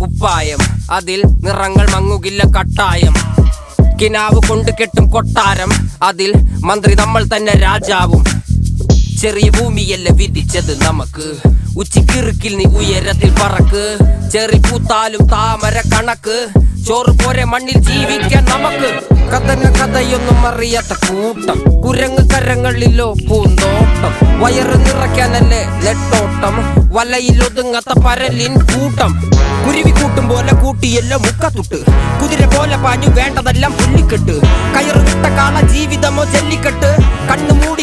കുപ്പായം, അതിൽ നിറങ്ങൾ മങ്ങുകില്ല കട്ടായം. കിനാവ് കൊണ്ട് കെട്ടും കൊട്ടാരം, അതിൽ മന്ത്രി നമ്മൾ തന്നെ രാജാവും. ചെറിയ ഭൂമിയല്ല വിധിച്ചത് നമുക്ക്, ഉച്ചിക്കിറുക്കിൽ നീ ഉയരത്തിൽ പറക്ക്. ചെറി പൂത്താലും താമര കണക്ക്, ചോറ് പോരെ മണ്ണിൽ ജീവിക്കാൻ നമുക്ക്. കഥയൊന്നും അറിയാത്ത കൂട്ടം, കുരങ്ങ് കരങ്ങളിലോ പൂന്തോട്ടം. വയറ് നിറയ്ക്കാനല്ലേ നെട്ടോട്ടം, വലയിൽ ഒതുങ്ങാത്ത പരലിൻ കൂട്ടം. കുരുവി കൂട്ടും പോലെ കൂട്ടിയല്ലോ മുക്കത്തുട്ട്, കുതിര പോലെ പാഞ്ഞു വേണ്ടതെല്ലാം പുല്ലിക്കെട്ട്. കയറ് വിട്ട കാള ജീവിതമോ ജല്ലിക്കെട്ട്, കണ്ണു മൂടി